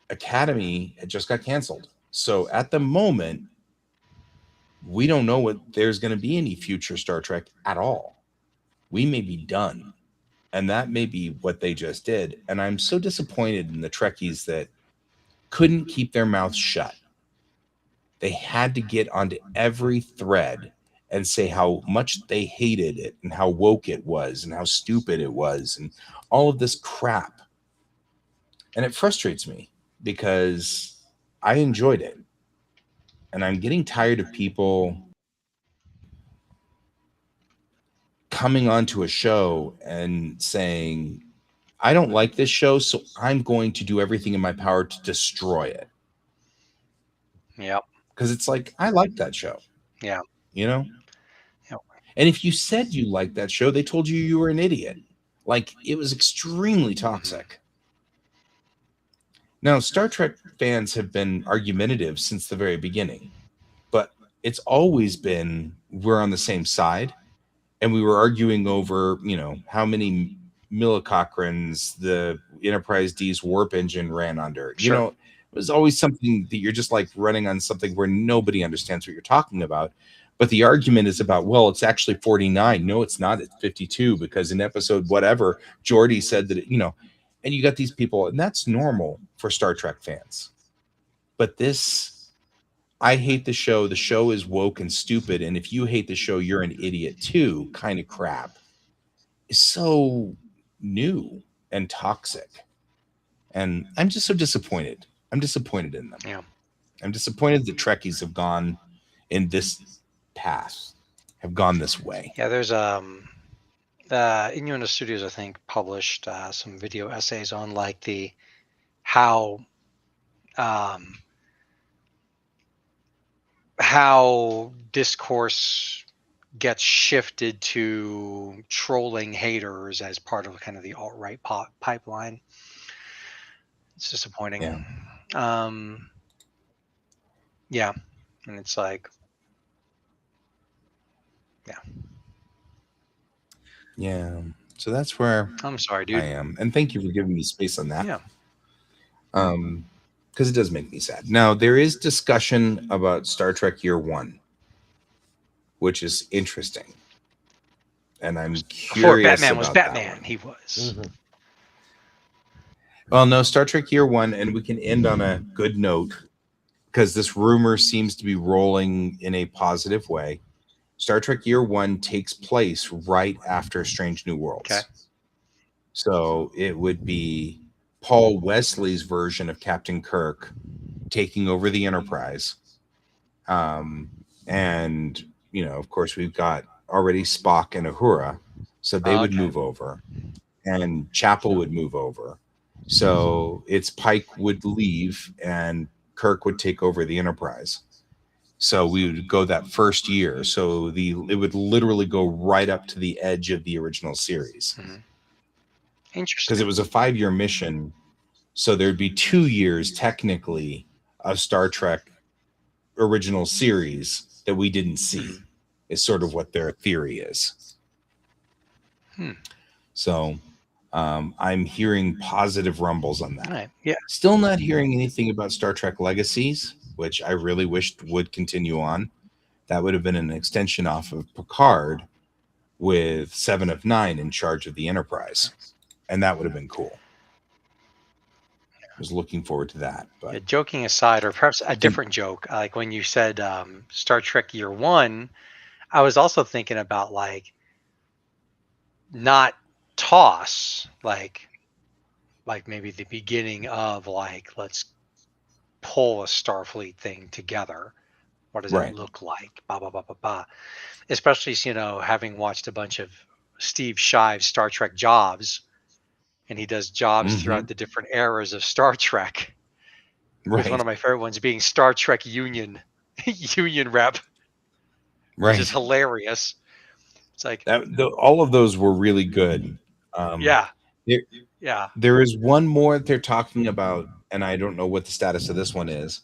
Academy had just got canceled. So at the moment, we don't know what there's going to be any future Star Trek at all. We may be done. And that may be what they just did. And I'm so disappointed in the Trekkies that couldn't keep their mouths shut. They had to get onto every thread and say how much they hated it and how woke it was and how stupid it was and all of this crap. And it frustrates me because I enjoyed it. And I'm getting tired of people coming onto a show and saying, I don't like this show, so I'm going to do everything in my power to destroy it. Yep. Because it's like, I like that show. Yeah. Yep. And if you said you liked that show, they told you were an idiot. Like, it was extremely toxic. Now, Star Trek fans have been argumentative since the very beginning, but it's always been, we're on the same side. And we were arguing over, how many millicochrans the Enterprise D's warp engine ran under. Sure. It was always something that you're just like running on something where nobody understands what you're talking about. But the argument is about, well, it's actually 49. No, it's not. It's 52, because in episode whatever, Geordi said that, and you got these people, and that's normal for Star Trek fans. But this, I hate the show. The show is woke and stupid. And if you hate the show, you're an idiot too. Kind of crap is so new and toxic. And I'm just so disappointed. I'm disappointed in them. Yeah. I'm disappointed that Trekkies have gone in this path, have gone this way. Yeah, there's Innuendo Studios, I think, published some video essays on like how discourse gets shifted to trolling haters as part of kind of the alt-right pipeline. It's disappointing. Yeah. And it's like, yeah. So that's where I'm sorry, dude. I am. And thank you for giving me space on that. Yeah. Because it does make me sad. Now, there is discussion about Star Trek Year One, which is interesting. And I'm curious. Before Batman was about Batman, he was. Mm-hmm. Well, no, Star Trek Year One, and we can end on a good note. because this rumor seems to be rolling in a positive way. Star Trek Year One takes place right after Strange New Worlds. Okay. So it would be Paul Wesley's version of Captain Kirk taking over the Enterprise. And, of course, we've got already Spock and Uhura. So they would move over. And Chapel would move over. So it's Pike would leave and Kirk would take over the Enterprise. So we would go that first year. So it would literally go right up to the edge of the original series. Mm-hmm. Interesting. Because it was a 5-year mission. So there'd be 2 years technically of Star Trek original series that we didn't see, is sort of what their theory is. So I'm hearing positive rumbles on that. Right. Yeah. Still not hearing anything about Star Trek Legacies, which I really wished would continue on. That would have been an extension off of Picard with 7 of 9 in charge of the Enterprise. And that would have been cool. I was looking forward to that. But yeah, joking aside, or perhaps a different joke, like when you said Star Trek Year One, I was also thinking about like not TOS, like maybe the beginning of like, let's pull a Starfleet thing together. What does it look like? Bah, bah, bah, bah, bah. Especially, having watched a bunch of Steve Shive's Star Trek jobs, and he does jobs throughout the different eras of Star Trek. With one of my favorite ones being Star Trek Union rep, which is hilarious. It's like all of those were really good. Yeah. There is one more that they're talking about, and I don't know what the status of this one is,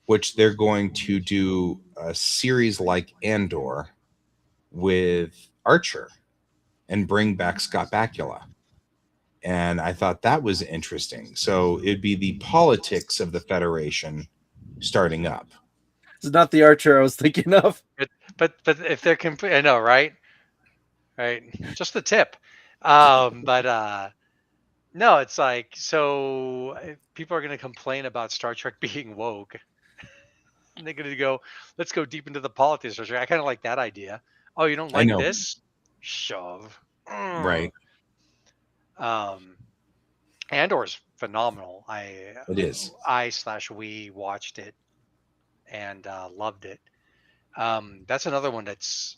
which they're going to do a series like Andor with Archer and bring back Scott Bakula. And I thought that was interesting. So it'd be the politics of the Federation starting up. It's not the Archer I was thinking of. But if they're complete, I know, right? Right. Just the tip. But no, it's like, so people are going to complain about Star Trek being woke. And they're going to go, let's go deep into the politics. I kind of like that idea. Oh, you don't like this? Shove. Right. Andor's phenomenal. It is. We watched it and loved it. That's another one that's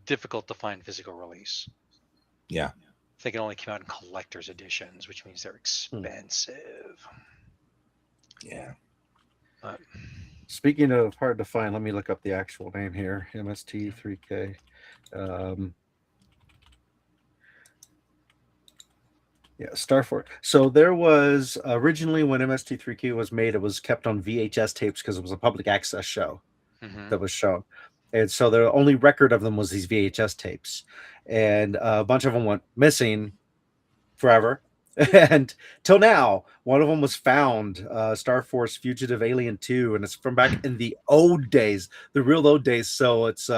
difficult to find physical release. Yeah. I think it only came out in collector's editions, which means they're expensive. Yeah. Speaking of hard to find, let me look up the actual name here. MST3K. Yeah, Starfort. So there was originally, when MST3K was made, it was kept on VHS tapes because it was a public access show that was shown. And so the only record of them was these VHS tapes. And a bunch of them went missing forever. And till now, one of them was found, Star Force Fugitive Alien 2, and it's from back in the old days, the real old days. So it's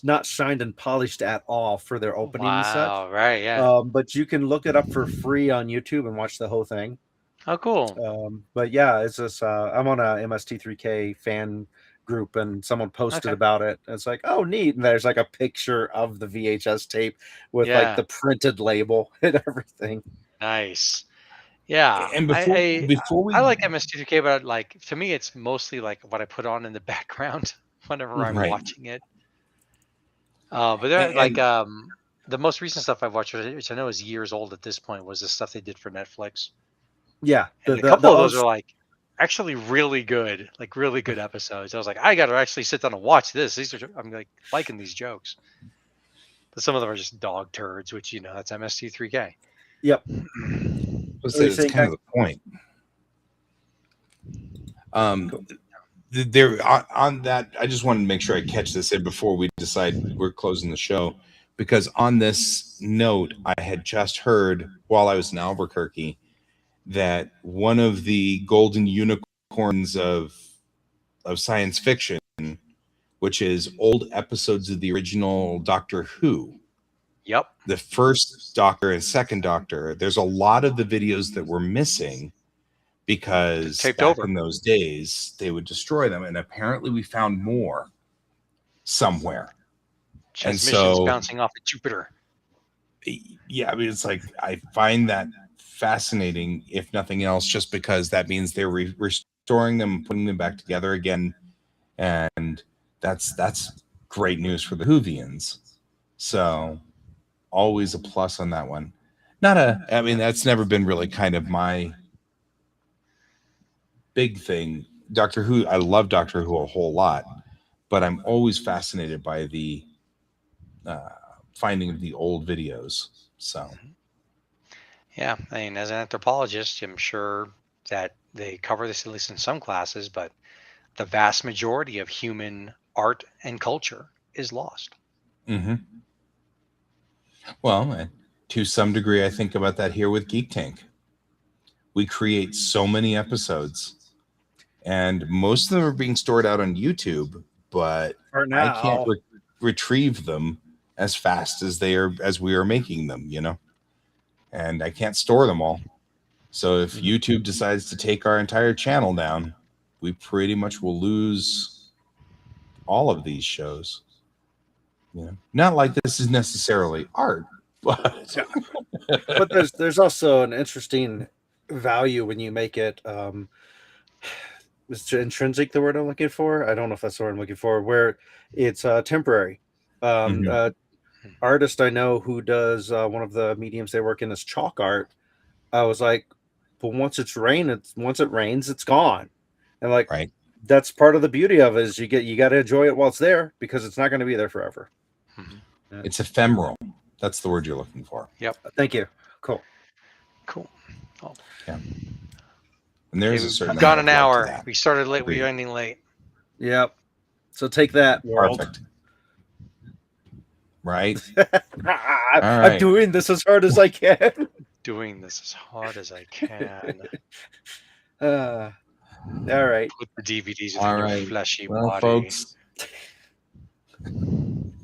not shined and polished at all for their opening and such. Right, yeah. But you can look it up for free on YouTube and watch the whole thing. Oh, cool. But yeah, it's just I'm on a MST3K fan group, and someone posted about it. And it's like, oh, neat. And there's like a picture of the VHS tape with like the printed label and everything. Nice. Yeah. And before we I like MST3K, but like, to me, it's mostly like what I put on in the background whenever I'm watching it. But they're the most recent stuff I've watched, which I know is years old at this point, was the stuff they did for Netflix. Yeah. And a couple of those are like actually really good, like really good episodes. I was like, I got to actually sit down and watch this. I'm like liking these jokes. But some of them are just dog turds, which, that's MST3K. Yep. It's kind of the point. There on that, I just wanted to make sure I catch this in before we decide we're closing the show, because on this note, I had just heard while I was in Albuquerque that one of the golden unicorns of science fiction, which is old episodes of the original Doctor Who. Yep. The first Doctor and second Doctor, there's a lot of the videos that were missing, because Taped back over. in those days they would destroy them, and apparently we found more somewhere. Transmissions so- bouncing off of Jupiter. Yeah, I mean, it's like I find that fascinating, if nothing else, just because that means they're restoring them, putting them back together again, and that's great news for the Whovians. So always a plus on that one. I mean, that's never been really kind of my big thing. Doctor Who, I love Doctor Who a whole lot, but I'm always fascinated by the finding of the old videos. So Yeah, I mean, as an anthropologist, I'm sure that they cover this at least in some classes, but the vast majority of human art and culture is lost. mhm. Well, to some degree, I think about that here with Geek Tank. We create so many episodes, and most of them are being stored out on YouTube, but For I can't now. retrieve them as fast as we are making them, and I can't store them all. So if YouTube decides to take our entire channel down, we pretty much will lose all of these shows. Not like this is necessarily art, but But there's also an interesting value when you make it is intrinsic the word I'm looking for? I don't know if that's the word I'm looking for, where it's temporary. Mhm. Artist I know who does one of the mediums they work in is chalk art. I was like, but once it rains, it's gone. And like right. that's part of the beauty of it is you got to enjoy it while it's there because it's not going to be there forever. Mhm. It's ephemeral. That's the word you're looking for. Thank you. Cool. Cool. Oh, Yeah. And there's a we've certain gone amount an of love to hour. that. We started late. Agreed. We're ending late. Yep. So take that, world. Perfect. Right? I'm right. doing this as hard as I can. Doing this as hard as I can. All right. Put the DVDs All within your right. fleshy Well, body. folks.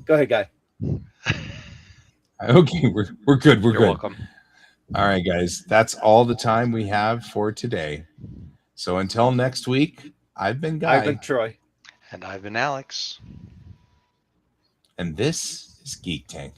Go ahead, guy. Okay, we're good. We're You're good. welcome. All right, guys. That's all the time we have for today. So until next week, I've been Guy. I've been Troy. And I've been Alex. And this is Geek Tank.